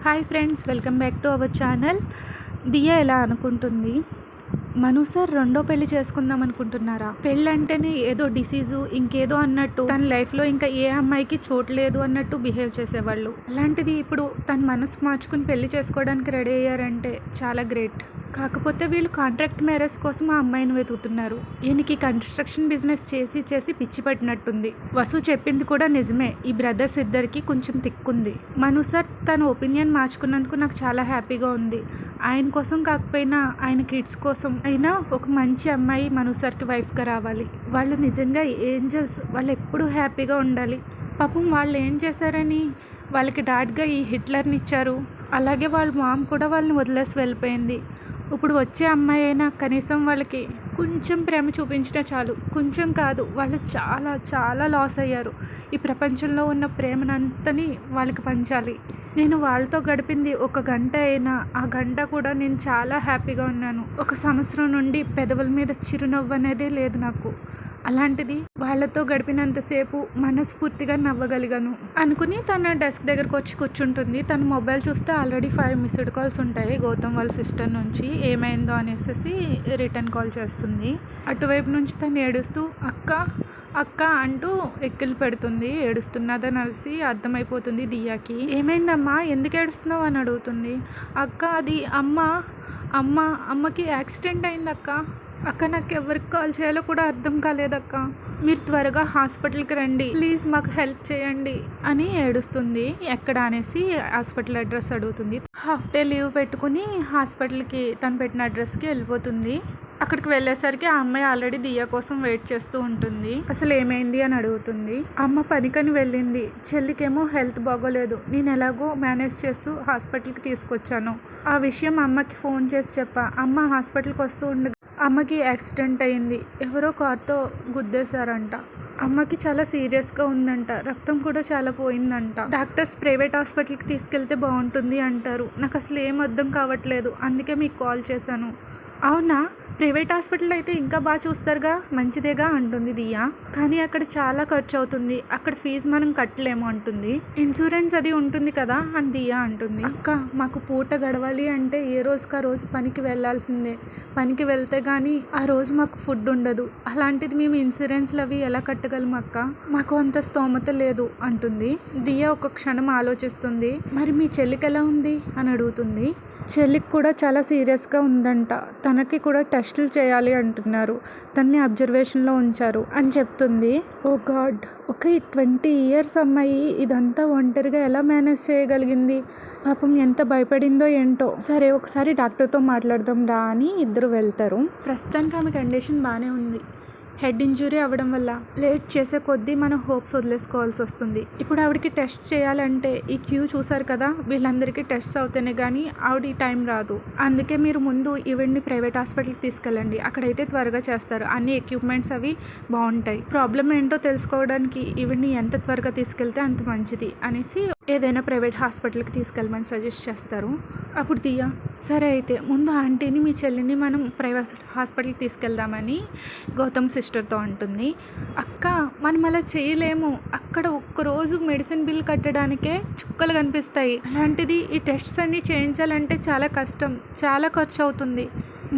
Hi friends, welcome back to our channel. Diya ఎలా అనుకుంటుంది, మను sir రెండో పెళ్లి చేసుకుందాం అనుకుంటున్నారా? పెళ్ళి అంటేనే ఏదో డిసీజు ఇంకేదో అన్నట్టు తన లైఫ్లో ఇంకా ఏ అమ్మాయికి చోటు లేదు అన్నట్టు బిహేవ్ చేసేవాళ్ళు. అలాంటిది ఇప్పుడు తన మనసు మార్చుకుని పెళ్లి చేసుకోవడానికి రెడీ అయ్యారంటే చాలా గ్రేట్. కాకపోతే వీళ్ళు కాంట్రాక్ట్ మ్యారేజ్ కోసం ఆ అమ్మాయిని వెతుకుతున్నారు. ఈయనకి కన్స్ట్రక్షన్ బిజినెస్ చేసి చేసి పిచ్చి పట్టినట్టుంది. వసు చెప్పింది కూడా నిజమే, ఈ బ్రదర్స్ ఇద్దరికి కొంచెం తిక్కుంది. మను సార్ తన ఒపీనియన్ మార్చుకున్నందుకు నాకు చాలా హ్యాపీగా ఉంది. ఆయన కోసం కాకపోయినా ఆయన కిడ్స్ కోసం అయినా ఒక మంచి అమ్మాయి మను సార్కి వైఫ్గా రావాలి. వాళ్ళు నిజంగా ఏంజల్స్, వాళ్ళు ఎప్పుడూ హ్యాపీగా ఉండాలి. పాపం వాళ్ళు ఏం చేశారని వాళ్ళకి డాడ్గా ఈ హిట్లర్ని ఇచ్చారు. అలాగే వాళ్ళ మామ్ కూడా వాళ్ళని వదిలేసి వెళ్ళిపోయింది. ఇప్పుడు వచ్చే అమ్మాయి అయినా కనీసం వాళ్ళకి కొంచెం ప్రేమ చూపించినా చాలు. కొంచెం కాదు, వాళ్ళు చాలా చాలా లాస్ అయ్యారు. ఈ ప్రపంచంలో ఉన్న ప్రేమనంతని వాళ్ళకి పంచాలి. నేను వాళ్ళతో గడిపింది ఒక గంట అయినా ఆ గంట కూడా నేను చాలా హ్యాపీగా ఉన్నాను. ఒక సంవత్సరం నుండి పెదవుల మీద చిరునవ్వు అనేదే లేదు నాకు. అలాంటిది వాళ్ళతో గడిపినంతసేపు మనస్ఫూర్తిగా నవ్వగలిగాను అనుకుని తన డెస్క్ దగ్గరకు వచ్చి కూర్చుంటుంది. తన మొబైల్ చూస్తే ఆల్రెడీ 5 మిస్డ్ కాల్స్ ఉంటాయి గౌతమ్ వాళ్ళ సిస్టర్ నుంచి. ఏమైందో అనేసి రిటర్న్ కాల్ చేస్తుంది. అటువైపు నుంచి తను ఏడుస్తూ అక్క అక్క అంటూ ఎక్కిలు పెడుతుంది. ఏడుస్తున్నదని అలసి అర్థమైపోతుంది దియాకి. ఏమైందమ్మా, ఎందుకు ఏడుస్తున్నావు అని అడుగుతుంది. అక్క అది అమ్మకి యాక్సిడెంట్ అయింది అక్క నాకు ఎవరికి కాల్ చేయాలో కూడా అర్థం కాలేదక్క. మీరు త్వరగా హాస్పిటల్కి రండి ప్లీజ్, మాకు హెల్ప్ చేయండి అని ఏడుస్తుంది. ఎక్కడ అనేసి హాస్పిటల్ అడ్రస్ అడుగుతుంది. హాఫ్ డే లీవ్ పెట్టుకుని హాస్పిటల్కి తను పెట్టిన అడ్రస్కి వెళ్ళిపోతుంది. అక్కడికి వెళ్ళేసరికి ఆ అమ్మాయి ఆల్రెడీ దియా కోసం వెయిట్ చేస్తూ ఉంటుంది. అసలు ఏమైంది అని అడుగుతుంది. అమ్మ పనికని వెళ్ళింది, చెల్లికేమో హెల్త్ బాగోలేదు. నేను ఎలాగో మేనేజ్ చేస్తూ హాస్పిటల్కి తీసుకొచ్చాను. ఆ విషయం అమ్మకి ఫోన్ చేసి చెప్పా. అమ్మ హాస్పిటల్కి వస్తూ ఉండగా అమ్మకి యాక్సిడెంట్ అయింది. ఎవరో కార్తో గుద్దేశారంట. అమ్మకి చాలా సీరియస్గా ఉందంట. రక్తం కూడా చాలా పోయిందంట. డాక్టర్స్ ప్రైవేట్ హాస్పిటల్కి తీసుకెళ్తే బాగుంటుంది అంటారు. నాకు అసలు ఏం అర్థం కావట్లేదు, అందుకే మీకు కాల్ చేశాను. అవునా, ప్రైవేట్ హాస్పిటల్ అయితే ఇంకా బాగా చూస్తారుగా, మంచిదేగా అంటుంది దియా. కానీ అక్కడ చాలా ఖర్చు అవుతుంది, అక్కడ ఫీజు మనం కట్టలేము అంటుంది. ఇన్సూరెన్స్ అది ఉంటుంది కదా అని దియా అంటుంది. అక్క మాకు పూట గడవాలి అంటే ఏ రోజుకి ఆ రోజు పనికి వెళ్ళాల్సిందే. పనికి వెళ్తే కానీ ఆ రోజు మాకు ఫుడ్ ఉండదు. అలాంటిది మేము ఇన్సూరెన్స్లు అవి ఎలా కట్టగలం అక్క, మాకు అంత స్తోమత లేదు అంటుంది. దియా ఒక క్షణం ఆలోచిస్తుంది. మరి మీ చెల్లికి ఎలా ఉంది అని అడుగుతుంది. చెల్లికి కూడా చాలా సీరియస్గా ఉందంట. తనకి కూడా టెస్టులు చేయాలి అంటున్నారు. తన్ని అబ్జర్వేషన్లో ఉంచారు అని చెప్తుంది. ఓ గాడ్, ఒక 20 ఇయర్స్ అమ్మాయి ఇదంతా ఒంటరిగా ఎలా మేనేజ్ చేయగలిగింది? పాపం ఎంత భయపడిందో ఏంటో. సరే ఒకసారి డాక్టర్తో మాట్లాడదాం రా అని ఇద్దరు వెళ్తారు. ప్రస్తుతానికి ఆమె కండిషన్ బాగానే ఉంది. హెడ్ ఇంజురీ అవ్వడం వల్ల లేట్ చేసే కొద్దీ మనం హోప్స్ వదిలేసుకోవాల్సి వస్తుంది. ఇప్పుడు ఆవిడకి టెస్ట్ చేయాలంటే ఈ క్యూ చూసారు కదా, వీళ్ళందరికీ టెస్ట్ అవుతేనే కానీ ఆవిడ టైం రాదు. అందుకే మీరు ముందు ఈవిడ్ని ప్రైవేట్ హాస్పిటల్కి తీసుకెళ్ళండి, అక్కడైతే త్వరగా చేస్తారు. అన్ని ఎక్విప్మెంట్స్ అవి బాగుంటాయి. ప్రాబ్లం ఏంటో తెలుసుకోవడానికి ఈవిడ్ని ఎంత త్వరగా తీసుకెళ్తే అంత మంచిది అనేసి ఏదైనా ప్రైవేట్ హాస్పిటల్కి తీసుకెళ్ళమని సజెస్ట్ చేస్తారు. అప్పుడు దియా సరే అయితే ముందు ఆంటీని మీ చెల్లిని మనం ప్రైవేట్ హాస్పిటల్కి తీసుకెళ్దామని గౌతమ్ సిస్టర్తో అంటుంది. అక్క మనం అలా చేయలేము, అక్కడ ఒక్కరోజు మెడిసిన్ బిల్ కట్టడానికే చుక్కలు కనిపిస్తాయి. అలాంటిది ఈ టెస్ట్స్ అన్నీ చేయించాలంటే చాలా కష్టం, చాలా ఖర్చు అవుతుంది.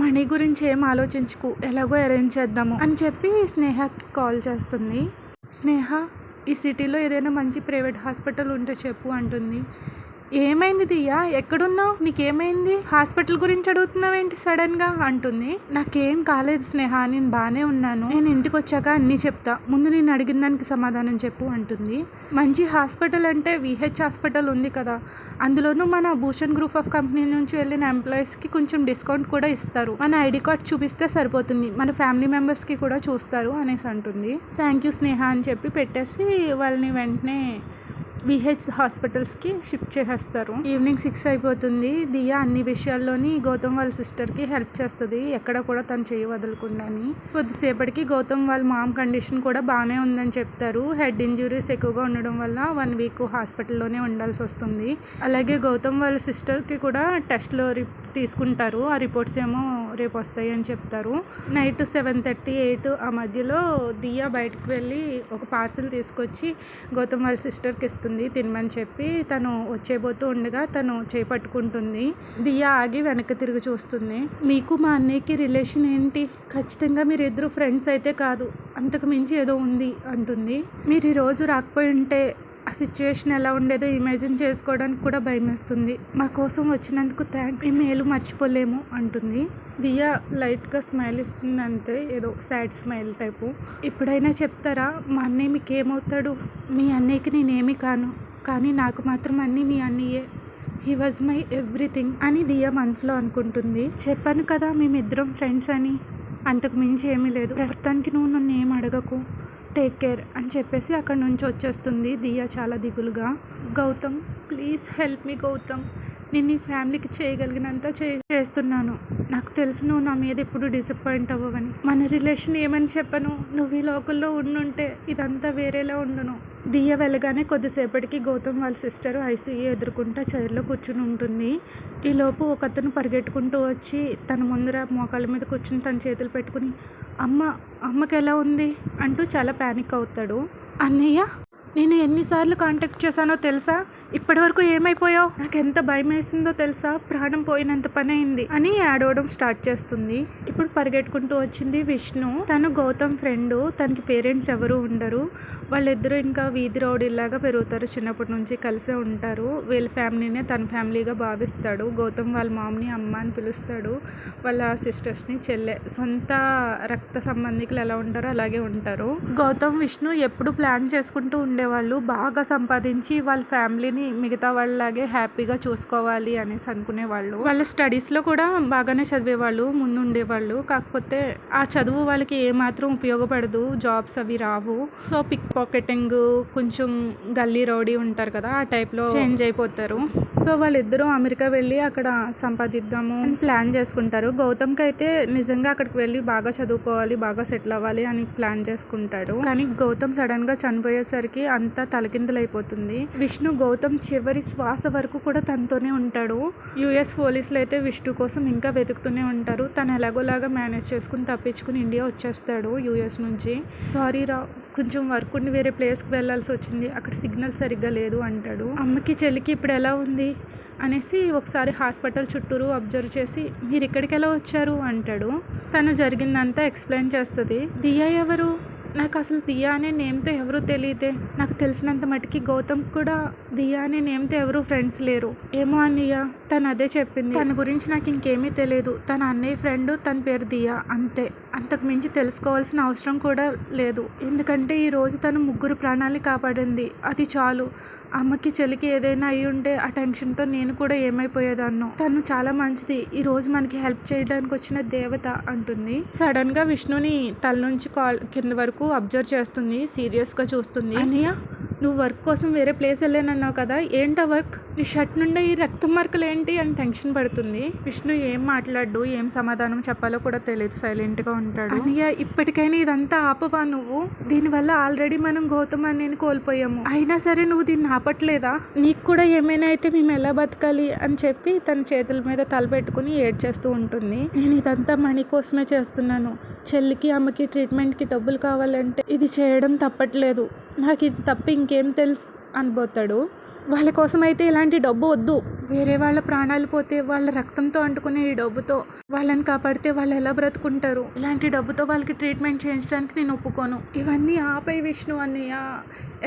మనీ గురించి ఏం ఆలోచించుకు, ఎలాగో అరేంజ్ చేద్దాము అని చెప్పి స్నేహకి కాల్ చేస్తుంది. స్నేహ, ఈ సిటీలో ఏదైనా మంచి ప్రైవేట్ హాస్పిటల్ ఉంటే చెప్పు అంటుంది. ఏమైంది దియా, ఎక్కడున్నావు, నీకేమైంది, హాస్పిటల్ గురించి అడుగుతున్నావు ఏంటి సడన్గా అంటుంది. నాకేం కాలేదు స్నేహ, నేను బాగానే ఉన్నాను. నేను ఇంటికి వచ్చాక అన్నీ చెప్తా, ముందు నేను అడిగిన దానికి సమాధానం చెప్పు అంటుంది. మంచి హాస్పిటల్ అంటే విహెచ్ హాస్పిటల్ ఉంది కదా, అందులోనూ మన భూషణ్ గ్రూప్ ఆఫ్ కంపెనీ నుంచి వెళ్ళిన ఎంప్లాయీస్కి కొంచెం డిస్కౌంట్ కూడా ఇస్తారు. మన ఐడి కార్డ్ చూపిస్తే సరిపోతుంది, మన ఫ్యామిలీ మెంబర్స్కి కూడా చూస్తారు అనేసి అంటుంది. థ్యాంక్ యూ స్నేహ అని చెప్పి పెట్టేసి వాళ్ళని వెంటనే విహెచ్ హాస్పిటల్స్కి షిఫ్ట్ చేసేస్తారు. ఈవినింగ్ 6 అయిపోతుంది. దియా అన్ని విషయాల్లోని గౌతమ్ వాళ్ళ సిస్టర్కి హెల్ప్ చేస్తుంది, ఎక్కడ కూడా తను చేయి వదలకుండాని. కొద్దిసేపటికి గౌతమ్ వాళ్ళ మామ్ కండిషన్ కూడా బాగానే ఉందని చెప్తారు. హెడ్ ఇంజురీస్ ఎక్కువగా ఉండడం వల్ల 1 వీక్ హాస్పిటల్లోనే ఉండాల్సి వస్తుంది. అలాగే గౌతమ్ వాళ్ళ సిస్టర్కి కూడా టెస్ట్లో తీసుకుంటారు. ఆ రిపోర్ట్స్ ఏమో రేపు వస్తాయి అని చెప్తారు. నైట్ 7:30, 8 ఆ మధ్యలో దియా బయటకు వెళ్ళి ఒక పార్సిల్ తీసుకొచ్చి గౌతమ్ వాళ్ళ సిస్టర్కి ఇస్తుంది తినమని చెప్పి. తను వచ్చేబోతూ ఉండగా తను చేపట్టుకుంటుంది. దియా ఆగి వెనక్కి తిరిగి చూస్తుంది. మీకు మా అన్నయ్యకి రిలేషన్ ఏంటి? ఖచ్చితంగా మీరిద్దరు ఫ్రెండ్స్ అయితే కాదు, అంతకు మించి ఏదో ఉంది అంటుంది. మీరు ఈరోజు రాకపోయి ఉంటే ఆ సిచ్యువేషన్ ఎలా ఉండేదో ఇమాజిన్ చేసుకోవడానికి కూడా భయమేస్తుంది. మా కోసం వచ్చినందుకు థ్యాంక్స్, ఈ మేలు మర్చిపోలేము అంటుంది. దియా లైట్గా స్మైల్ ఇస్తుంది అంతే, ఏదో సాడ్ స్మైల్ టైపు. ఇప్పుడైనా చెప్తారా మా అన్నయ్య మీకు ఏమవుతాడు? మీ అన్నయ్యకి నేనేమి కాను, కానీ నాకు మాత్రం అన్నీ మీ అన్నయ్యే. హీ వాజ్ మై ఎవ్రీథింగ్ అని దియా మనసులో అనుకుంటుంది. చెప్పాను కదా మేమిద్దరం ఫ్రెండ్స్ అని, అంతకు మించి ఏమీ లేదు. ప్రస్తుతానికి నువ్వు నన్ను ఏం అడగకు, టేక్ కేర్ అని చెప్పేసి అక్కడ నుంచి వచ్చేస్తుంది దియా చాలా దిగులుగా. Gautam please help me Gautam, నేను ఈ ఫ్యామిలీకి చేయగలిగినంత చేస్తున్నాను. నాకు తెలుసు నువ్వు నా మీద ఎప్పుడు డిసప్పాయింట్ అవ్వవని. మన రిలేషన్ ఏమని చెప్పను, నువ్వు ఈ లోకల్లో ఉండుంటే ఇదంతా వేరేలా ఉండును. దియ్య వెళ్ళగానే కొద్దిసేపటికి గౌతమ్ వాళ్ళ సిస్టర్ ఐసీయూ ఎదుర్కొంటా చైర్లో కూర్చుని ఉంటుంది. ఈలోపు ఒకతను పరిగెట్టుకుంటూ వచ్చి తన ముందర మోకాళ్ళ మీద కూర్చుని తన చేతులు పెట్టుకుని అమ్మకి ఎలా ఉంది అంటూ చాలా ప్యానిక్ అవుతాడు. అన్నయ్య, నేను ఎన్నిసార్లు కాంటాక్ట్ చేశానో తెలుసా? ఇప్పటివరకు ఏమైపోయావు? నాకు ఎంత భయం వేసిందో తెలుసా? ప్రాణం పోయినంత పని అయింది అని ఆడవడం స్టార్ట్ చేస్తుంది. ఇప్పుడు పరిగెట్టుకుంటూ వచ్చింది విష్ణు. తను గౌతమ్ ఫ్రెండ్, తనకి పేరెంట్స్ ఎవరు ఉండరు. వాళ్ళిద్దరూ ఇంకా వీధి రౌడీలాగా పెరుగుతారు, చిన్నప్పటి నుంచి కలిసే ఉంటారు. వీళ్ళ ఫ్యామిలీనే తన ఫ్యామిలీగా భావిస్తాడు. గౌతమ్ వాళ్ళ మామ్ని అమ్మ అని పిలుస్తాడు, వాళ్ళ సిస్టర్స్ని చెల్లె. సొంత రక్త సంబంధికులు ఎలా ఉంటారో అలాగే ఉంటారు. గౌతమ్ విష్ణు ఎప్పుడు ప్లాన్ చేసుకుంటూ ఉండేవాళ్ళు, బాగా సంపాదించి వాళ్ళ ఫ్యామిలీని మిగతా వాళ్ళలాగే హ్యాపీగా చూసుకోవాలి అనేసి అనుకునేవాళ్ళు. వాళ్ళ స్టడీస్లో కూడా బాగానే చదివేవాళ్ళు, ముందు ఉండేవాళ్ళు. కాకపోతే ఆ చదువు వాళ్ళకి ఏమాత్రం ఉపయోగపడదు, జాబ్స్ అవి రావు. సో పిక్ పాకెటింగ్, కొంచెం గల్లీ రౌడీ ఉంటారు కదా, ఆ టైప్లో చేంజ్ అయిపోతారు. సో వాళ్ళిద్దరూ అమెరికా వెళ్ళి అక్కడ సంపాదిద్దాము అని ప్లాన్ చేసుకుంటారు. గౌతమ్కి అయితే నిజంగా అక్కడికి వెళ్ళి బాగా చదువుకోవాలి, బాగా సెటిల్ అవ్వాలి అని ప్లాన్ చేసుకుంటాడు. కానీ గౌతమ్ సడన్గా చనిపోయేసరికి అంతా తలకిందులైపోతుంది. విష్ణు గౌతమ్ చివరి శ్వాస వరకు కూడా తనతోనే ఉంటాడు. యుఎస్ పోలీసులు అయితే విష్ణు కోసం ఇంకా వెతుకుతూనే ఉంటారు. తను ఎలాగోలాగా మేనేజ్ చేసుకుని తప్పించుకుని ఇండియా వచ్చేస్తాడు యుఎస్ నుంచి. సారీ రా, కొంచెం వర్క్ ఉండి వేరే ప్లేస్కి వెళ్ళాల్సి వచ్చింది, అక్కడ సిగ్నల్ సరిగ్గా లేదు అంటాడు. అమ్మకి చెల్లికి ఇప్పుడు ఎలా ఉంది అనేసి ఒకసారి హాస్పిటల్ చుట్టూరు అబ్జర్వ్ చేసి మీరు ఇక్కడికి ఎలా వచ్చారు అంటాడు. తను జరిగిందంతా ఎక్స్ప్లెయిన్ చేస్తుంది. దియా ఎవరు? నాకు అసలు దియా అనే నేమ్తో ఎవరూ తెలియదే. నాకు తెలిసినంత మటుకి గౌతమ్ కూడా దియా అనే నేమ్తో ఎవరూ ఫ్రెండ్స్ లేరు. ఏమో అన్నయ్య, తను అదే చెప్పింది. తన గురించి నాకు ఇంకేమీ తెలియదు. తన అన్నయ్య ఫ్రెండ్, తన పేరు దియా, అంతే. అంతకు మించి తెలుసుకోవాల్సిన అవసరం కూడా లేదు. ఎందుకంటే ఈరోజు తను 3 ప్రాణాలని కాపాడింది, అది చాలు. అమ్మకి చెల్లికి ఏదైనా అయి ఉంటే ఆ టెన్షన్తో నేను కూడా ఏమైపోయేదాన్నో. తను చాలా మంచిది, ఈరోజు మనకి హెల్ప్ చేయడానికి వచ్చిన దేవత అంటుంది. సడన్గా విష్ణుని తల నుంచి కింద వరకు అబ్జర్వ్ చేస్తుంది, సీరియస్గా చూస్తుంది. అన్నయ్య, నువ్వు వర్క్ కోసం వేరే ప్లేస్ వెళ్ళానన్నావు కదా, ఏంటా వర్క్? నీ షర్ట్ నుండి ఈ రక్తం మార్కులు ఏంటి అని టెన్షన్ పడుతుంది. విష్ణు ఏం మాట్లాడు, ఏం సమాధానం చెప్పాలో కూడా తెలియదు, సైలెంట్గా ఉంటాడు. అన్నయ్య, ఇప్పటికైనా ఇదంతా ఆపవా నువ్వు? దీనివల్ల ఆల్రెడీ మనం గౌతమ్ అన్నయ్యని కోల్పోయాము, అయినా సరే నువ్వు దీన్ని ఆపట్లేదా? నీకు కూడా ఏమైనా అయితే మేము ఎలా బతకాలి అని చెప్పి తన చేతుల మీద తలపెట్టుకుని ఏడ్చేస్తూ ఉంటుంది. నేను ఇదంతా మనీ కోసమే చేస్తున్నాను, చెల్లికి అమ్మకి ట్రీట్మెంట్కి డబ్బులు కావాలంటే ఇది చేయడం తప్పట్లేదు, నాకు ఇది తప్ప ఇంకేం తెలుసు అనిపోతాడు. వాళ్ళ కోసం అయితే ఇలాంటి డబ్బు వద్దు, వేరే వాళ్ళ ప్రాణాలు పోతే వాళ్ళ రక్తంతో అంటుకునే ఈ డబ్బుతో వాళ్ళని కాపాడితే వాళ్ళు ఎలా బ్రతుకుంటారు? ఇలాంటి డబ్బుతో వాళ్ళకి ట్రీట్మెంట్ చేయించడానికి నేను ఒప్పుకోను. ఇవన్నీ ఆపై విష్ణు అన్నయ్య,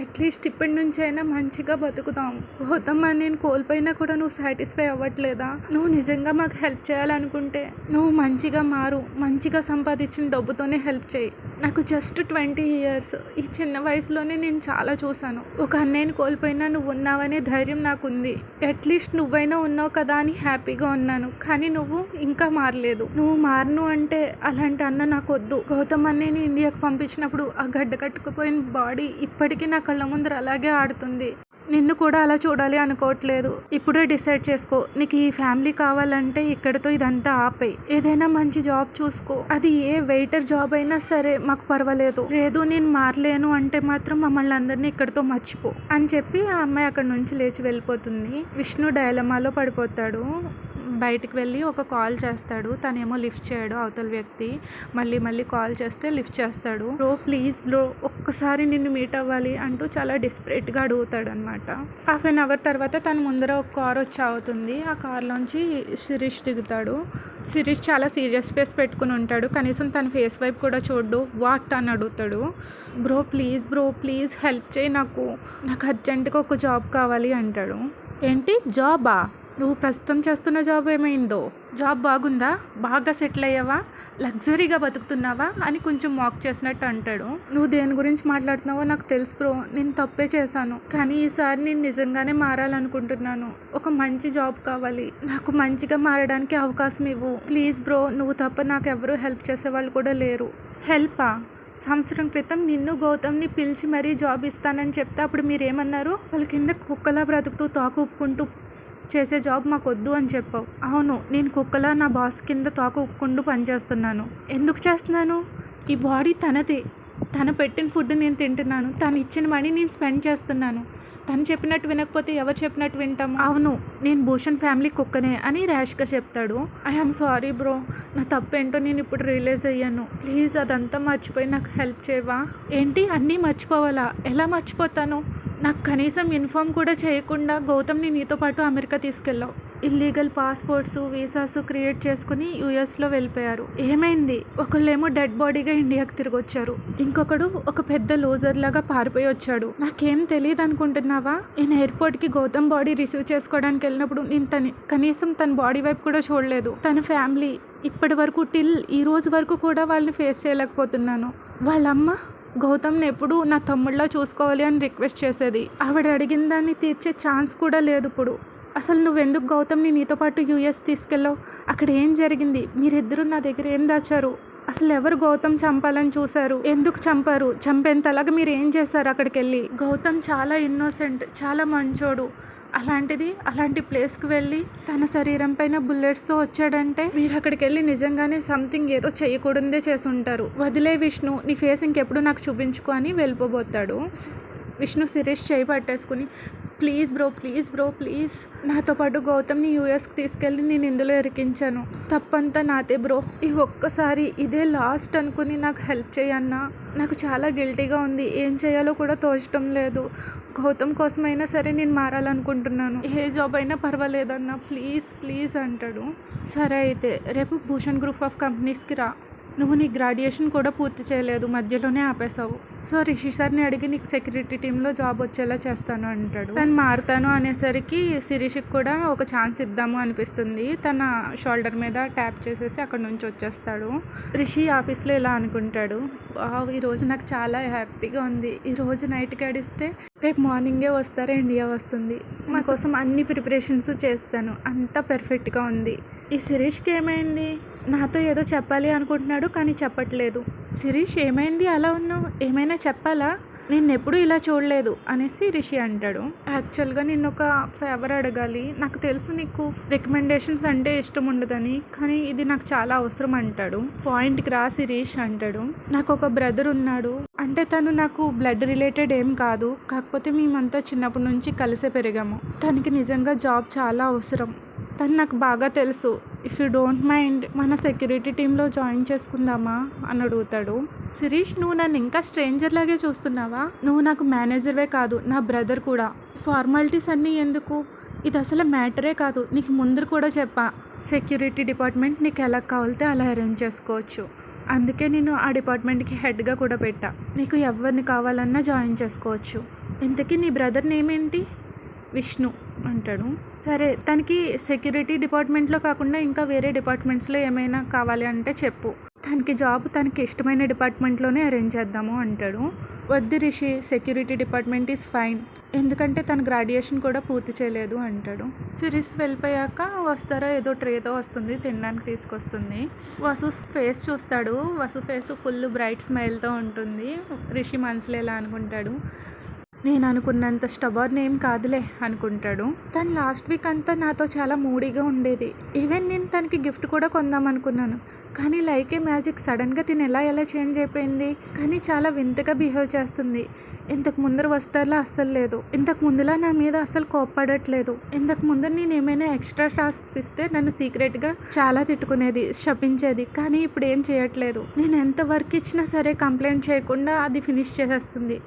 అట్లీస్ట్ ఇప్పటి నుంచి అయినా మంచిగా బతుకుతాం. గౌతమ్ నేను కోల్పోయినా కూడా నువ్వు సాటిస్ఫై అవ్వట్లేదా? నువ్వు నిజంగా మాకు హెల్ప్ చేయాలనుకుంటే నువ్వు మంచిగా మారు, మంచిగా సంపాదించిన డబ్బుతోనే హెల్ప్ చేయి. నాకు జస్ట్ 20 years, ఈ చిన్న వయసులోనే నేను చాలా చూశాను. ఒక అన్నయ్యని కోల్పోయినా నువ్వు ఉన్నావనే ధైర్యం నాకుంది. అట్లీస్ట్ నువ్వైనా ఉన్నావు కదా అని హ్యాపీగా ఉన్నాను. కానీ నువ్వు ఇంకా మారలేదు. నువ్వు మారను అంటే అలాంటి అన్న నాకు వద్దు. గౌతమ్ అన్నయ్యని ఇండియాకు పంపించినప్పుడు ఆ గడ్డ కట్టుకుపోయిన బాడీ ఇప్పటికీ నా కళ్ళ ముందర అలాగే ఆడుతుంది. నిన్ను కూడా అలా చూడాలి అనుకోవట్లేదు. ఇప్పుడే డిసైడ్ చేసుకో, నీకు ఈ ఫ్యామిలీ కావాలంటే ఇక్కడితో ఇదంతా ఆపేయి. ఏదైనా మంచి జాబ్ చూసుకో, అది ఏ వెయిటర్ జాబ్ అయినా సరే మాకు పర్వాలేదు. లేదు నేను మారలేను అంటే మాత్రం మమ్మల్ని అందరినీ ఇక్కడితో మర్చిపో అని చెప్పి ఆ అమ్మాయి అక్కడ నుంచి లేచి వెళ్ళిపోతుంది. విష్ణు డైలమాలో పడిపోతాడు. బయటికి వెళ్ళి ఒక కాల్ చేస్తాడు. తనేమో లిఫ్ట్ చేయడు అవతల వ్యక్తి. మళ్ళీ కాల్ చేస్తే లిఫ్ట్ చేస్తాడు. బ్రో ప్లీజ్ బ్రో ఒక్కసారి నిన్ను మీట్ అవ్వాలి అంటూ చాలా డెస్పరేట్గా అడుగుతాడు అనమాట. హాఫ్ అన్ అవర్ తర్వాత తన ముందర ఒక కార్ వచ్చి ఆగుతుంది. ఆ కార్లోంచి శిరీష్ దిగుతాడు. శిరీష్ చాలా సీరియస్ ఫేస్ పెట్టుకుని ఉంటాడు. కనీసం తన ఫేస్ వైపు కూడా చూడు. వాట్ అని అడుగుతాడు. బ్రో ప్లీజ్ హెల్ప్ చేయి, నాకు అర్జెంటుగా ఒక జాబ్ కావాలి అంటాడు. ఏంటి జాబా? నువ్వు ప్రస్తుతం చేస్తున్న జాబ్ ఏమైందో? జాబ్ బాగుందా? బాగా సెటిల్ అయ్యావా? లగ్జరీగా బతుకుతున్నావా అని కొంచెం మాక్ చేసినట్టు అంటాడు. నువ్వు దేని గురించి మాట్లాడుతున్నావో నాకు తెలుసు బ్రో, నేను తప్పే చేశాను. కానీ ఈసారి నేను నిజంగానే మారాలనుకుంటున్నాను. ఒక మంచి జాబ్ కావాలి, నాకు మంచిగా మారడానికి అవకాశం ఇవ్వు ప్లీజ్ బ్రో. నువ్వు తప్ప నాకు ఎవరూ హెల్ప్ చేసేవాళ్ళు కూడా లేరు. హెల్పా? సంవత్సరం క్రితం నిన్ను గౌతమ్ని పిలిచి మరీ జాబ్ ఇస్తానని చెప్తే అప్పుడు మీరేమన్నారు? వాళ్ళ కింద కుక్కలా బ్రతుకుతూ తోక ఊపుకుంటూ చేసే జాబ్ మాకు వద్దు అని చెప్పావు. అవును, నేను కుక్కలా నా బాస్ కింద తోక ఊపుకుంటూ పనిచేస్తున్నాను. ఎందుకు చేస్తున్నాను? ఈ బాడీ తనదే. తను పెట్టిన ఫుడ్ నేను తింటున్నాను. తను ఇచ్చిన మనీ నేను స్పెండ్ చేస్తున్నాను. తను చెప్పినట్టు వినకపోతే ఎవరు చెప్పినట్టు వింటాం? అవును, నేను భూషణ్ ఫ్యామిలీ కుక్కనే అని ర్యాష్గా చెప్తాడు. ఐఎమ్ సారీ బ్రో, నా తప్పేంటో నేను ఇప్పుడు రియలైజ్ అయ్యాను. ప్లీజ్ అదంతా మర్చిపోయి నాకు హెల్ప్ చేయవా? ఏంటి అన్నీ మర్చిపోవాలా? ఎలా మర్చిపోతాను? నాకు కనీసం ఇన్ఫార్మ్ కూడా చేయకుండా గౌతమ్ని నీతో పాటు అమెరికా తీసుకెళ్ళావు. ఇల్లీగల్ పాస్పోర్ట్స్ వీసాస్ క్రియేట్ చేసుకుని యూఎస్లో వెళ్ళిపోయారు. ఏమైంది? ఒకళ్ళేమో డెడ్ బాడీగా ఇండియాకి తిరిగి వచ్చారు. ఇంకొకడు ఒక పెద్ద లూజర్ లాగా పారిపోయి వచ్చాడు. నాకేం తెలియదు అనుకుంటున్నావా? నేను ఎయిర్పోర్ట్కి గౌతమ్ బాడీ రిసీవ్ చేసుకోవడానికి వెళ్ళినప్పుడు నేను కనీసం తన బాడీ వైపు కూడా చూడలేదు. తన ఫ్యామిలీ ఇప్పటి వరకు ఈ రోజు వరకు కూడా వాళ్ళని ఫేస్ చేయలేకపోతున్నాను. వాళ్ళమ్మ గౌతమ్ని ఎప్పుడు నా తమ్ముళ్ళ చూసుకోవాలి అని రిక్వెస్ట్ చేసేది. ఆవిడ అడిగిన దాన్ని తీర్చే ఛాన్స్ కూడా లేదు ఇప్పుడు. అసలు నువ్వెందుకు గౌతమ్ని నీతో పాటు యూఎస్ తీసుకెళ్ళావు? అక్కడ ఏం జరిగింది? మీరిద్దరూ నా దగ్గర ఏం దాచారు? అసలు ఎవరు గౌతమ్ చంపాలని చూశారు? ఎందుకు చంపారు? చంపేంతలాగా మీరు ఏం చేశారు అక్కడికి వెళ్ళి? గౌతమ్ చాలా ఇన్నోసెంట్, చాలా మంచోడు. అలాంటి ప్లేస్కి వెళ్ళి తన శరీరం పైన బుల్లెట్స్తో వచ్చాడంటే మీరు అక్కడికి వెళ్ళి నిజంగానే సంథింగ్ ఏదో చేయకూడదే చేసి ఉంటారు. వదిలే విష్ణు, నీ ఫేస్ ఇంకెప్పుడు నాకు చూపించుకో అని వెళ్ళిపోబోతాడు. విష్ణు శిరీష్ చేయి పట్టేసుకుని ప్లీజ్ బ్రో ప్లీజ్ నాతో పాటు గౌతమ్ని యూఎస్కి తీసుకెళ్ళి నేను ఇందులో ఇరికించాను. తప్పంతా నాదే బ్రో. ఈ ఒక్కసారి ఇదే లాస్ట్ అనుకుని నాకు హెల్ప్ చేయన్నా. నాకు చాలా గిల్టీగా ఉంది. ఏం చేయాలో కూడా తోచడం లేదు. గౌతమ్ కోసమైనా సరే నేను మారాలనుకుంటున్నాను. ఏ జాబ్ అయినా పర్వాలేదన్నా ప్లీజ్ అంటాడు. సరే అయితే రేపు భూషణ్ గ్రూప్ ఆఫ్ కంపెనీస్కి రా. నువ్వు నీ గ్రాడ్యుయేషన్ కూడా పూర్తి చేయలేదు, మధ్యలోనే ఆపేసావు. సో రిషి సార్ని అడిగి నీకు సెక్యూరిటీ టీంలో జాబ్ వచ్చేలా చేస్తాను అంటాడు. తను మారుతాను అనేసరికి శిరీష్కి కూడా ఒక ఛాన్స్ ఇద్దాము అనిపిస్తుంది. తన షోల్డర్ మీద ట్యాప్ చేసేసి అక్కడ నుంచి వచ్చేస్తాడు. రిషి ఆఫీస్లో ఇలా అనుకుంటాడు, ఈరోజు నాకు చాలా హ్యాపీగా ఉంది. ఈరోజు నైట్ గడిస్తే రేపు మార్నింగే వస్తారా ఇండియా వస్తుంది. మా కోసం అన్ని ప్రిపరేషన్స్ చేస్తాను, అంతా పర్ఫెక్ట్గా ఉంది. ఈ శిరీష్కి ఏమైంది? నాతో ఏదో చెప్పాలి అనుకుంటున్నాడు కానీ చెప్పట్లేదు. శిరీష్ ఏమైంది అలా ఉన్నావు? ఏమైనా చెప్పాలా? నేను ఎప్పుడు ఇలా చూడలేదు అనేసి రిషి అంటాడు. యాక్చువల్గా నిన్ను ఒక ఫేవర్ అడగాలి. నాకు తెలుసు నీకు రికమెండేషన్స్ అంటే ఇష్టం ఉండదని, కానీ ఇది నాకు చాలా అవసరం అంటాడు. పాయింట్కి రా శిరీష్ అంటాడు. నాకు ఒక బ్రదర్ ఉన్నాడు. అంటే తను నాకు బ్లడ్ రిలేటెడ్ ఏం కాదు, కాకపోతే మేమంతా చిన్నప్పటి నుంచి కలిసే పెరిగాము. తనకి నిజంగా జాబ్ చాలా అవసరం. తను నాకు బాగా తెలుసు. ఇఫ్ యూ డోంట్ మైండ్ మన సెక్యూరిటీ టీంలో జాయిన్ చేసుకుందామా అని అడుగుతాడు. శిరీష్, నువ్వు నన్ను ఇంకా స్ట్రేంజర్ లాగే చూస్తున్నావా? నువ్వు నాకు మేనేజర్వే కాదు, నా బ్రదర్ కూడా. ఫార్మాలిటీస్ అన్నీ ఎందుకు? ఇది అసలు మ్యాటరే కాదు. నీకు ముందు కూడా చెప్పా, సెక్యూరిటీ డిపార్ట్మెంట్ నీకు ఎలా కావాలితే అలా అరేంజ్ చేసుకోవచ్చు. అందుకే నేను ఆ డిపార్ట్మెంట్కి హెడ్గా కూడా పెట్టా. నీకు ఎవరిని కావాలన్నా జాయిన్ చేసుకోవచ్చు. ఇంతకీ నీ బ్రదర్ నేమ్ ఏంటి? విష్ణు అంటాడు. సరే, తనకి సెక్యూరిటీ డిపార్ట్మెంట్లో కాకుండా ఇంకా వేరే డిపార్ట్మెంట్స్లో ఏమైనా కావాలి అంటే చెప్పు. తనకి జాబ్ తనకి ఇష్టమైన డిపార్ట్మెంట్లోనే అరేంజ్ చేద్దాము అంటాడు. వద్దు Rishi, security department is fine, ఎందుకంటే తన గ్రాడ్యుయేషన్ కూడా పూర్తి చేయలేదు అంటాడు. సిరీస్ వెళ్ళిపోయాక వస్తారా ఏదో ట్రేతో వస్తుంది, తినడానికి తీసుకొస్తుంది. వసు ఫేస్ చూస్తాడు. వసు ఫేస్ ఫుల్ బ్రైట్ స్మైల్తో ఉంటుంది. రిషి మనసులో ఎలా అనుకుంటాడు, నేను అనుకున్నంత స్టబర్న్ ఏం కాదులే అనుకుంటాడు. తను లాస్ట్ వీక్ అంతా నాతో చాలా మూడీగా ఉండేది. ఈవెన్ నేను తనకి గిఫ్ట్ కూడా కొందాం అనుకున్నాను. కానీ లైక్ ఏ మ్యాజిక్ సడన్గా తిని ఎలా చేంజ్ అయిపోయింది. కానీ చాలా వింతగా బిహేవ్ చేస్తుంది. ఇంతకు ముందర వస్తారులా అస్సలు లేదు. ఇంతకు ముందులా నా మీద అస్సలు కోప్పడట్లేదు. ఇంతకు ముందర నేను ఏమైనా ఎక్స్ట్రా టాస్క్స్ ఇస్తే నన్ను సీక్రెట్గా చాలా తిట్టుకునేది, శపించేది. కానీ ఇప్పుడు ఏం చేయట్లేదు. నేను ఎంత వర్క్ ఇచ్చినా సరే కంప్లైంట్ చేయకుండా అది ఫినిష్ చేసేస్తుంది.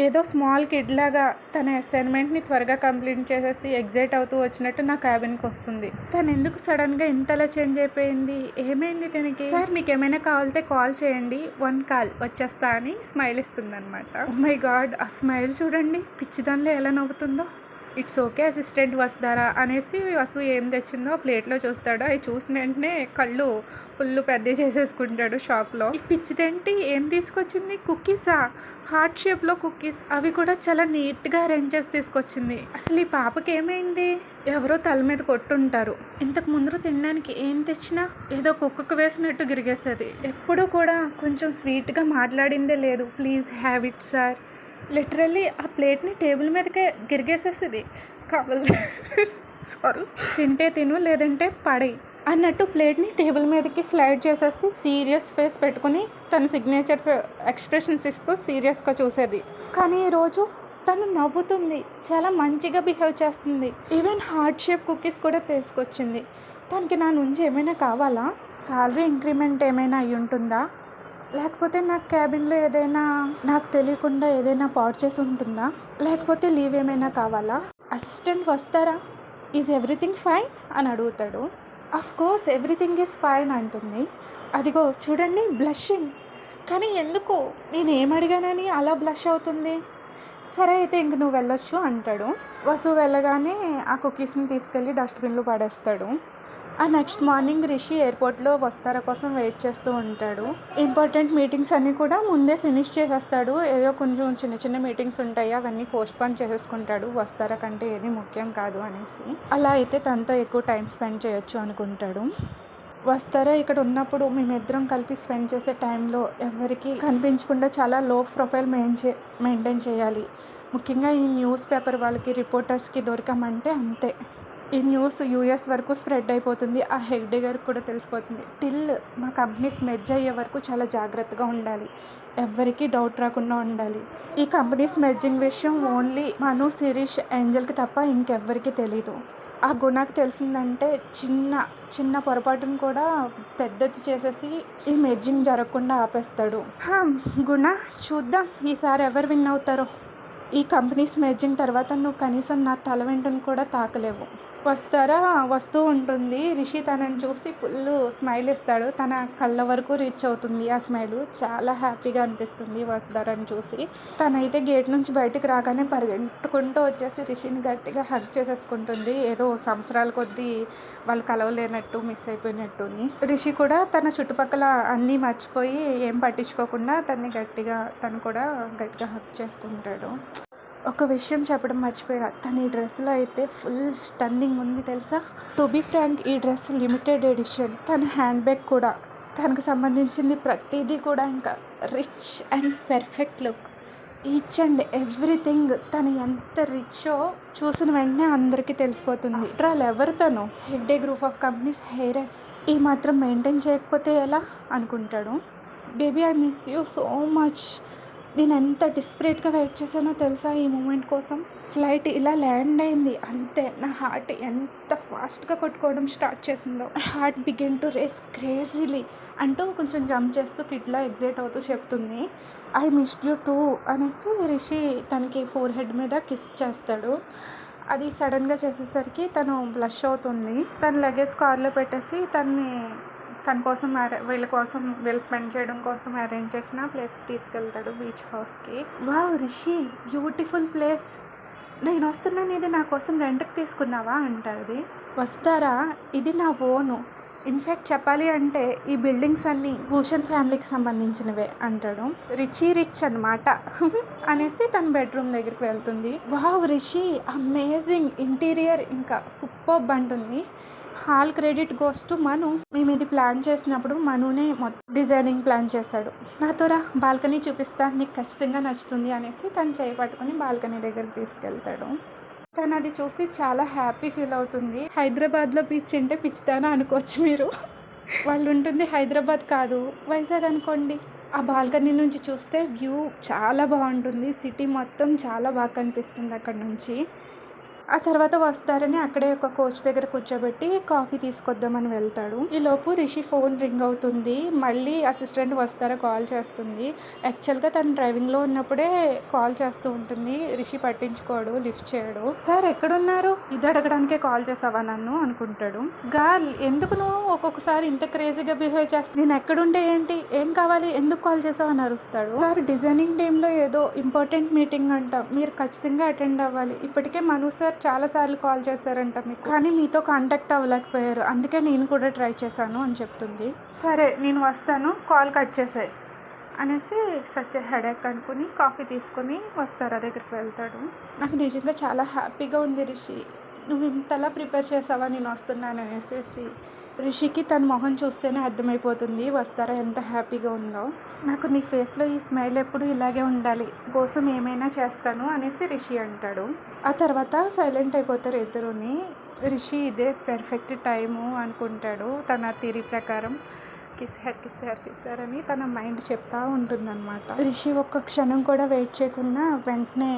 ఏదో స్మాల్ కిడ్ లాగా తన అసైన్మెంట్ని త్వరగా కంప్లీట్ చేసేసి ఎగ్జైట్ అవుతూ వచ్చినట్టు నా క్యాబిన్కి వస్తుంది. తను ఎందుకు సడన్గా ఇంతలా చేంజ్ అయిపోయింది? ఏమైంది తనకి? సార్ మీకు ఏమైనా కావాలితే కాల్ చేయండి, 1 కాల్ వచ్చేస్తా అని స్మైల్ ఇస్తుంది అనమాట. ఓ మై గాడ్, ఆ స్మైల్ చూడండి, పిచ్చిదానిలో ఎలా నవ్వుతుందో. ఇట్స్ ఓకే అసిస్టెంట్ వస్తారా అనేసి వసు ఏం తెచ్చిందో ఆ ప్లేట్లో చూస్తాడు. అవి చూసిన వెంటనే కళ్ళు ఫుల్ పెద్ద చేసేసుకుంటాడు షాక్లో. ఈ పిచ్చిదేంటి, ఏం తీసుకొచ్చింది? కుక్కీసా? హార్ట్ షేప్లో కుక్కీస్, అవి కూడా చాలా నీట్గా అరేంజ్ చేసి తీసుకొచ్చింది. అసలు ఈ పాపకి ఏమైంది? ఎవరో తల మీద కొట్టుంటారు. ఇంతకు ముందు తినడానికి ఏం తెచ్చినా ఏదో కుక్కకు వేసినట్టు గిరిగేసేది. ఎప్పుడూ కూడా కొంచెం స్వీట్గా మాట్లాడిందే లేదు. Please have it sir. Literally ఆ ప్లేట్ని టేబుల్ మీదకే గిరిగేసేసింది. కావాలి సారీ, తింటే తిను లేదంటే పడి అన్నట్టు ప్లేట్ని టేబుల్ మీదకి స్లైడ్ చేసేసి సీరియస్ ఫేస్ పెట్టుకుని తన సిగ్నేచర్ ఎక్స్ప్రెషన్స్ ఇస్తూ సీరియస్గా చూసేది. కానీ ఈరోజు తను నవ్వుతుంది, చాలా మంచిగా బిహేవ్ చేస్తుంది. ఈవెన్ హార్ట్ షేప్ కుక్కీస్ కూడా తీసుకొచ్చింది. తనకి నా నుంచి ఏమైనా కావాలా? సాలరీ ఇంక్రిమెంట్ ఏమైనా అయి ఉంటుందా? లేకపోతే నా క్యాబిన్లో ఏదైనా నాకు తెలియకుండా ఏదైనా పాడు చేసి ఉంటుందా? లేకపోతే లీవ్ ఏమైనా కావాలా? అసిస్టెంట్ వస్తారా? ఈజ్ ఎవ్రీథింగ్ ఫైన్ అని అడుగుతాడు. Of course everything is fine అంటుంది. అదిగో చూడండి బ్లషింగ్. కానీ ఎందుకు? నేను ఏం అడిగానని అలా బ్లష్ అవుతుంది? సరే అయితే ఇంక నువ్వు వెళ్ళొచ్చు అంటాడు. వసు వెళ్ళగానే ఆ కుకీస్ని తీసుకెళ్ళి డస్ట్బిన్లో పడేస్తాడు. ఆ నెక్స్ట్ మార్నింగ్ రిషి ఎయిర్పోర్ట్లో వస్తారా కోసం వెయిట్ చేస్తూ ఉంటాడు. ఇంపార్టెంట్ మీటింగ్స్ అన్నీ కూడా ముందే ఫినిష్ చేసేస్తాడు. ఏదో కొంచెం చిన్న మీటింగ్స్ ఉంటాయి, అవన్నీ పోస్ట్పోన్ చేసేసుకుంటాడు. వస్తారా కంటే ఏది ముఖ్యం కాదు అనేసి. అలా అయితే తనతో ఎక్కువ టైం స్పెండ్ చేయొచ్చు అనుకుంటాడు. వస్తారా ఇక్కడ ఉన్నప్పుడు మేమిద్దరం కలిపి స్పెండ్ చేసే టైంలో ఎవరికి కనిపించకుండా చాలా లో ప్రొఫైల్ మెయింటైన్ చేయాలి. ముఖ్యంగా ఈ న్యూస్ పేపర్ వాళ్ళకి, రిపోర్టర్స్కి దొరికామంటే అంతే. ఈ న్యూస్ యూఎస్ వరకు స్ప్రెడ్ అయిపోతుంది. ఆ హెగ్డే గారికి కూడా తెలిసిపోతుంది. టిల్ మా కంపెనీస్ మెర్జ్ అయ్యే వరకు చాలా జాగ్రత్తగా ఉండాలి. ఎవరికి డౌట్ రాకుండా ఉండాలి. ఈ కంపెనీస్ మెర్జింగ్ విషయం ఓన్లీ మను, శిరీష్, ఏంజల్కి తప్ప ఇంకెవ్వరికి తెలీదు. ఆ గుణకి తెలిసిందంటే చిన్న పొరపాటును కూడా పెద్దది చేసేసి ఈ మెర్జింగ్ జరగకుండా ఆపేస్తాడు. గుణ, చూద్దాం ఈసారి ఎవరు విన్ అవుతారో. ఈ కంపెనీస్ మెర్జింగ్ తర్వాత నువ్వు కనీసం నా తల వెంటను కూడా తాకలేవు. వస్తారా వస్తూ ఉంటుంది. రిషి తనని చూసి ఫుల్ స్మైల్ ఇస్తాడు. తన కళ్ళ వరకు రీచ్ అవుతుంది ఆ స్మైల్. చాలా హ్యాపీగా అనిపిస్తుంది వస్తారని చూసి. తనైతే గేట్ నుంచి బయటికి రాగానే పరిగెట్టుకుంటూ వచ్చేసి రిషిని గట్టిగా హగ్ చేసేసుకుంటుంది. ఏదో సంవత్సరాల కొద్దీ వాళ్ళు కలవలేనట్టు, మిస్ అయిపోయినట్టుని. రిషి కూడా తన చుట్టుపక్కల అన్నీ మర్చిపోయి ఏం పట్టించుకోకుండా తను కూడా గట్టిగా హగ్ చేసుకుంటాడు. ఒక విషయం చెప్పడం మర్చిపోయా, తన ఈ డ్రెస్లో అయితే ఫుల్ స్టన్నింగ్ ఉంది తెలుసా. టు బీ ఫ్రాంక్, ఈ డ్రెస్ లిమిటెడ్ ఎడిషన్. తన హ్యాండ్ బ్యాగ్ కూడా, తనకు సంబంధించింది ప్రతిదీ కూడా ఇంకా rich and perfect look. Each and everything తను ఎంత రిచ్చో చూసిన వెంటనే అందరికీ తెలిసిపోతుంది. ఆఫ్టర్ ఆల్ ఎవరు తను? Hegde group of companies heirs. ఈ మాత్రం మెయింటైన్ చేయకపోతే ఎలా అనుకుంటాడు. Baby I miss you so much. నేను ఎంత డిస్పరేట్గా వెయిట్ చేశానో తెలుసా ఈ మూమెంట్ కోసం. ఫ్లైట్ ఇలా ల్యాండ్ అయింది అంతే, నా హార్ట్ ఎంత ఫాస్ట్గా కొట్టుకోవడం స్టార్ట్ చేసిందో. Heart begin to race crazily అంటూ కొంచెం జంప్ చేస్తూ కిడ్లా ఎగ్జైట్ అవుతూ చెప్తుంది. ఐ మిస్డ్ యూ టూ అనేసి రిషి తనకి ఫోర్ హెడ్ మీద కిస్ చేస్తాడు. అది సడన్గా చేసేసరికి తను బ్లష్ అవుతుంది. తన లగేజ్ కార్లో పెట్టేసి తన కోసం వీళ్ళు స్పెండ్ చేయడం కోసం అరేంజ్ చేసిన ప్లేస్కి తీసుకెళ్తాడు, బీచ్ హౌస్కి. Wow Rishi, beautiful place. నేను వస్తున్నాను, ఇది నా కోసం రెంట్కి తీసుకున్నావా అంటుంది. వస్తారా, ఇది నా ఓను. ఇన్ఫ్యాక్ట్ చెప్పాలి అంటే ఈ బిల్డింగ్స్ అన్నీ భూషణ్ ఫ్యామిలీకి సంబంధించినవే అంటాడు. రిచ్ అనమాట అనేసి తన బెడ్రూమ్ దగ్గరికి వెళ్తుంది. వావ్ రిషి అమేజింగ్ ఇంటీరియర్, ఇంకా సూపర్బ్ అంటుంది. హాల్ క్రెడిట్ గోస్ టు మను. మేము ఇది ప్లాన్ చేసినప్పుడు మనునే మొత్తం డిజైనింగ్ ప్లాన్ చేశాడు. నాతో రా బాల్కనీ చూపిస్తా, నీకు ఖచ్చితంగా నచ్చుతుంది అనేసి తను చేయి పట్టుకుని బాల్కనీ దగ్గరికి తీసుకెళ్తాడు. తను అది చూసి చాలా హ్యాపీ ఫీల్ అవుతుంది. హైదరాబాద్లో బీచ్ అంటే పిచ్చిదానా అనుకోవచ్చు మీరు. వాళ్ళు ఉంటుంది హైదరాబాద్ కాదు, వైజాగ్ అనుకోండి. ఆ బాల్కనీ నుంచి చూస్తే వ్యూ చాలా బాగుంటుంది. సిటీ మొత్తం చాలా బాగా కనిపిస్తుంది అక్కడ నుంచి. ఆ తర్వాత వస్తారని అక్కడే ఒక కోచ్ దగ్గర కూర్చోబెట్టి కాఫీ తీసుకొద్దామని వెళ్తాడు. ఈలోపు రిషి ఫోన్ రింగ్ అవుతుంది. మళ్ళీ అసిస్టెంట్ వస్తారా కాల్ చేస్తుంది. యాక్చువల్గా తను డ్రైవింగ్లో ఉన్నప్పుడే కాల్ చేస్తూ ఉంటుంది. రిషి పట్టించుకోడు, లిఫ్ట్ చేయడు. సార్ ఎక్కడున్నారు? ఇది అడగడానికే కాల్ చేసావా నన్ను అనుకుంటాడు. గాల్ ఎందుకు నువ్వు ఒక్కొక్కసారి ఇంత క్రేజీగా బిహేవ్ చేస్తా? నేను ఎక్కడుంటే ఏంటి, ఏం కావాలి, ఎందుకు కాల్ చేసావు అని అరుస్తాడు. సార్ డిజైనింగ్ టీంలో ఏదో ఇంపార్టెంట్ మీటింగ్ అంట, మీరు ఖచ్చితంగా అటెండ్ అవ్వాలి. ఇప్పటికే మను సార్ చాలాసార్లు కాల్ చేశారంట మీకు, కానీ మీతో కాంటాక్ట్ అవ్వలేకపోయారు, అందుకే నేను కూడా ట్రై చేశాను అని చెప్తుంది. సరే నేను వస్తాను, కాల్ కట్ చేసాయి అనేసి సచ్ హెడేక్ అనుకుని కాఫీ తీసుకొని వస్తారా దగ్గరికి వెళ్తాడు. నాకు నిజంగా చాలా హ్యాపీగా ఉంది రిషి, నువ్వు ఇంతలా ప్రిపేర్ చేసావా నేను వస్తున్నాను అనేసి. రిషికి తన మొహం చూస్తేనే అర్థమైపోతుంది వస్తారా ఎంత హ్యాపీగా ఉందో. నాకు నీ ఫేస్లో ఈ స్మైల్ ఎప్పుడు ఇలాగే ఉండాలి, కోసం ఏమైనా చేస్తాను అనేసి రిషి అంటాడు. ఆ తర్వాత సైలెంట్ అయిపోతారు ఇద్దరుని. రిషి ఇదే పర్ఫెక్ట్ టైము అనుకుంటాడు. తన థియరీ ప్రకారం కిస్సార్ అని తన మైండ్ చెప్తా ఉంటుందన్నమాట. రిషి ఒక్క క్షణం కూడా వెయిట్ చేయకుండా వెంటనే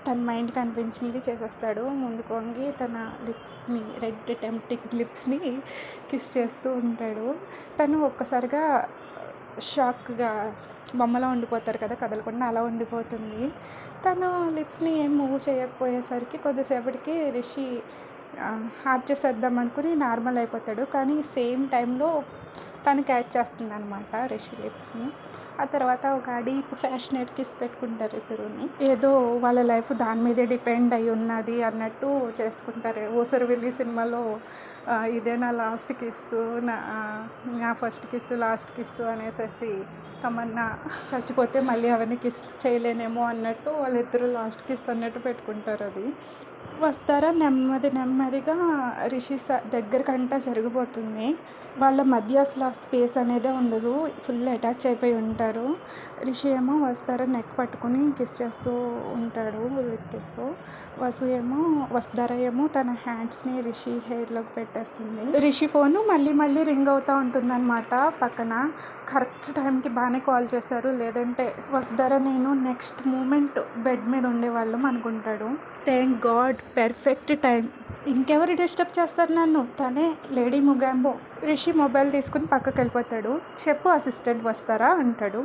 తన మైండ్ కనిపించింది చేసేస్తాడు. ముందుకు వంగి తన లిప్స్ని, రెడ్ టెంప్టిక్ లిప్స్ని కిస్ చేస్తూ ఉంటాడు. తను ఒక్కసారిగా షాక్గా బొమ్మలా ఉండిపోతారు కదా కదలకుండా, అలా ఉండిపోతుంది. తను లిప్స్ని ఏం మూవ్ చేయకపోయేసరికి కొద్దిసేపటికి రిషి హాప్ చేసేద్దాం అనుకుని నార్మల్ అయిపోతాడు. కానీ సేమ్ టైంలో తను క్యాచ్ చేస్తుంది అనమాట రిషి లిప్స్ని. ఆ తర్వాత ఒక డీప్ ఫ్యాషనేట్ కిస్ పెట్టుకుంటారు ఇద్దరుని. ఏదో వాళ్ళ లైఫ్ దాని మీదే డిపెండ్ అయి ఉన్నది అన్నట్టు చేసుకుంటారు. ఊసరవెల్లి సినిమాలో ఇదే నా లాస్ట్ కిస్సు, నా ఫస్ట్ కిస్సు, లాస్ట్ కిస్సు అనేసి తమన్నా చచ్చిపోతే మళ్ళీ అవన్నీ కిస్ చేయలేనేమో అన్నట్టు వాళ్ళిద్దరూ లాస్ట్ కిస్ అన్నట్టు పెట్టుకుంటారు. అది వస్తారా నెమ్మదిగా రిషి దగ్గరకంటా జరిగిపోతుంది. వాళ్ళ మధ్య అసలు ఆ స్పేస్ అనేదే ఉండదు, ఫుల్ అటాచ్ అయిపోయి ఉంటారు. రిషి ఏమో వస్తారా నెక్ పట్టుకుని కిస్ చేస్తూ ఉంటాడు, లిప్ కిస్. వసుధారా ఏమో తన హ్యాండ్స్ని రిషి హెయిర్లోకి పెట్టేస్తుంది. రిషి ఫోను మళ్ళీ రింగ్ అవుతూ ఉంటుందన్నమాట పక్కన. కరెక్ట్ టైంకి బాగానే కాల్ చేశారు, లేదంటే వసుధారా నేను నెక్స్ట్ మూమెంట్ బెడ్ మీద ఉండేవాళ్ళం అనుకుంటాడు. థ్యాంక్ గాడ్ పర్ఫెక్ట్ టైం, ఇంకెవరు డిస్టర్బ్ చేస్తారు నన్ను, తనే లేడీ ముగాంబో. రిషి మొబైల్ తీసుకుని పక్కకి వెళ్ళిపోతాడు. చెప్పు అసిస్టెంట్ వస్తారా అంటాడు.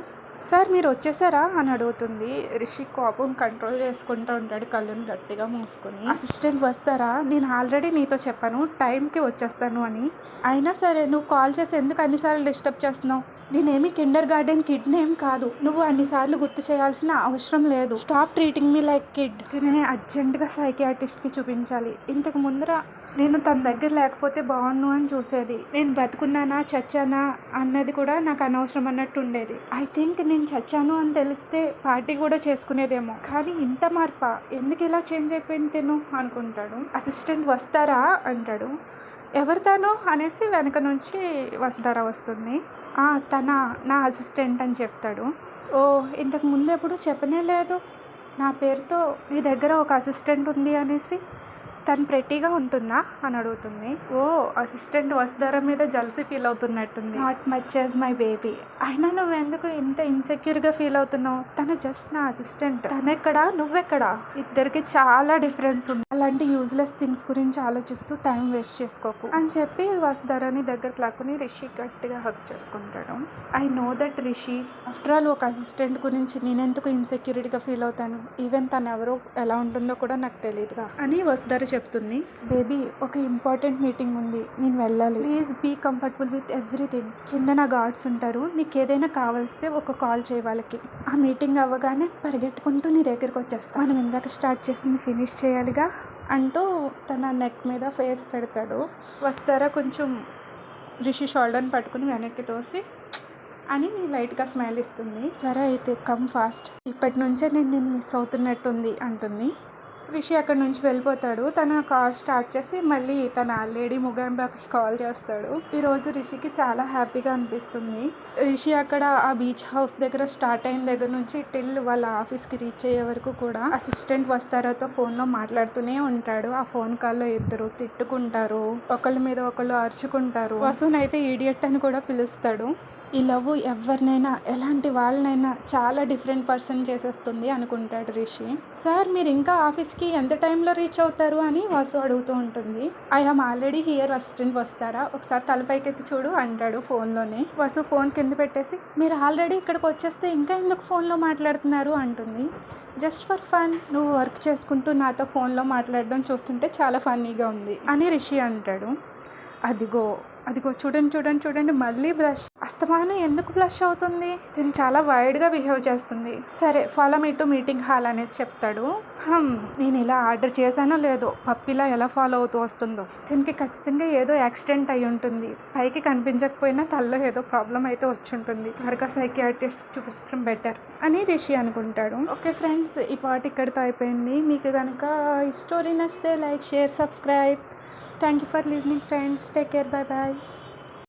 సార్ మీరు వచ్చేసారా అని అడుగుతుంది. రిషి కోపం కంట్రోల్ చేసుకుంటూ ఉంటాడు, కళ్ళని గట్టిగా మూసుకొని. అసిస్టెంట్ వస్తారా, నేను ఆల్రెడీ నీతో చెప్పాను టైంకి వచ్చేస్తాను అని, అయినా సరే నువ్వు కాల్ చేసి ఎందుకు అన్నిసార్లు డిస్టర్బ్ చేస్తున్నావు? నేనేమి కిండర్ గార్డెన్ కిడ్ నేమ్ కాదు, నువ్వు అన్నిసార్లు గుర్తు చేయాల్సిన అవసరం లేదు. Stop treating me like kid. నేను అర్జెంటుగా సైకియాట్రిస్ట్కి చూపించాలి. ఇంతకు ముందర నేను తన దగ్గర లేకపోతే బాగుండు అని చూసేది, నేను బ్రతుకున్నానా చచ్చానా అన్నది కూడా నాకు అనవసరం అన్నట్టు ఉండేది. ఐ థింక్ నేను చచ్చాను అని తెలిస్తే పార్టీ కూడా చేసుకునేదేమో, కానీ ఇంత మార్పా, ఎందుకు ఇలా చేంజ్ అయిపోయింది తిను అనుకుంటాడు. అసిస్టెంట్ వస్తారా అంటాడు. ఎవరు తను అనేసి వెనక నుంచి వసుధారా వస్తుంది. నా అసిస్టెంట్ అని చెప్తాడు. ఓ ఇంతకు ముందు ఎప్పుడు చెప్పనే లేదు నా పేరుతో మీ దగ్గర ఒక అసిస్టెంట్ ఉంది అనేసి. తను ప్రెట్టీగా ఉంటుందా అని అడుగుతుంది. ఓ అసిస్టెంట్ వసుధారా మీద జలసి ఫీల్ అవుతున్నట్టుంది. Not much as my baby. అయినా నువ్వెందుకు ఇంత ఇన్సెక్యూర్గా ఫీల్ అవుతున్నావు? తను జస్ట్ నా అసిస్టెంట్, తనెక్కడా నువ్వెక్కడా, ఇద్దరికి చాలా డిఫరెన్స్ ఉంది. అలాంటి యూజ్లెస్ థింగ్స్ గురించి ఆలోచిస్తూ టైం వేస్ట్ చేసుకోకు అని చెప్పి వసుధారాని దగ్గరకు లాక్కుని రిషి గట్టిగా హక్ చేసుకుంటాడు. I know that Rishi, after all ఒక అసిస్టెంట్ గురించి నేనెందుకు ఇన్సెక్యూరిటీగా ఫీల్ అవుతాను, ఈవెన్ తను ఎవరో ఎలా ఉంటుందో కూడా నాకు తెలియదుగా అని వసుధారా చెప్తుంది. బేబీ ఒక ఇంపార్టెంట్ మీటింగ్ ఉంది, నేను వెళ్ళాలి, please be comfortable with everything. కింద నా గార్డ్స్ ఉంటారు, నీకు ఏదైనా కావాల్స్తే ఒక కాల్ చేయ వాళ్ళకి. ఆ మీటింగ్ అవ్వగానే పరిగెట్టుకుంటూ నీ దగ్గరికి వచ్చేస్తా, మనం ఇందాక స్టార్ట్ చేసింది ఫినిష్ చేయాలిగా అంటూ తన నెక్ మీద ఫేస్ పెడతాడు. వస్తారా కొంచెం రిషి షోల్డర్ని పట్టుకుని వెనక్కి తోసి అని లైట్గా స్మైల్ ఇస్తుంది. సరే అయితే కమ్ ఫాస్ట్, ఇప్పటి నుంచే నేను నిన్ను మిస్ అవుతున్నట్టుంది అంటుంది. రిషి అక్కడ నుంచి వెళ్ళిపోతాడు. తన కాల్ స్టార్ట్ చేసి మళ్ళీ తన లేడీ ముగాంబాకి కాల్ చేస్తాడు. ఈరోజు రిషికి చాలా హ్యాపీగా అనిపిస్తుంది. రిషి అక్కడ ఆ బీచ్ హౌస్ దగ్గర స్టార్ట్ అయిన దగ్గర నుంచి టిల్ వాళ్ళ ఆఫీస్కి రీచ్ అయ్యే వరకు కూడా అసిస్టెంట్ వస్తారాతో ఫోన్లో మాట్లాడుతూనే ఉంటాడు. ఆ ఫోన్ కాల్లో ఇద్దరు తిట్టుకుంటారు, ఒకళ్ళ మీద ఒకళ్ళు అరుచుకుంటారు. వసునైతే ఈడియట్ అని కూడా పిలుస్తాడు. ఈ లవ్ ఎవరినైనా ఎలాంటి వాళ్ళనైనా చాలా డిఫరెంట్ పర్సన్ చేసేస్తుంది అనుకుంటాడు రిషి. సార్ మీరు ఇంకా ఆఫీస్కి ఎంత టైంలో రీచ్ అవుతారు అని వసు అడుగుతూ ఉంటుంది. I am already here, assistant వస్తారా, ఒకసారి తలపైకెత్తి చూడు అంటాడు ఫోన్లోనే. వసు ఫోన్ కింద పెట్టేసి మీరు ఆల్రెడీ ఇక్కడికి వచ్చేస్తే ఇంకా ఎందుకు ఫోన్లో మాట్లాడుతున్నారు అంటుంది. జస్ట్ ఫర్ ఫన్, నువ్వు వర్క్ చేసుకుంటూ నాతో ఫోన్లో మాట్లాడడం చూస్తుంటే చాలా ఫన్నీగా ఉంది అని రిషి అంటాడు. అదిగో అదిగో చూడండి మళ్ళీ బ్లష్. అస్తమానం ఎందుకు బ్లష్ అవుతుంది? దీన్ని చాలా వైడ్గా బిహేవ్ చేస్తుంది. సరే follow me to meeting hall అనేసి చెప్తాడు. నేను ఇలా ఆర్డర్ చేశానో లేదో పప్పిలా ఎలా ఫాలో అవుతూ వస్తుందో, దీనికి ఖచ్చితంగా ఏదో యాక్సిడెంట్ అయి ఉంటుంది. పైకి కనిపించకపోయినా తల్లో ఏదో ప్రాబ్లం అయితే వచ్చి ఉంటుంది. త్వరగా సైకియాట్రిస్ట్ చూపించడం బెటర్ అని రిషి అనుకుంటాడు. ఓకే ఫ్రెండ్స్, ఈ పాట ఇక్కడితో అయిపోయింది. మీకు కనుక ఈ స్టోరీ నచ్చితే like, share, subscribe. Thank you for listening friends. Take care. Bye bye.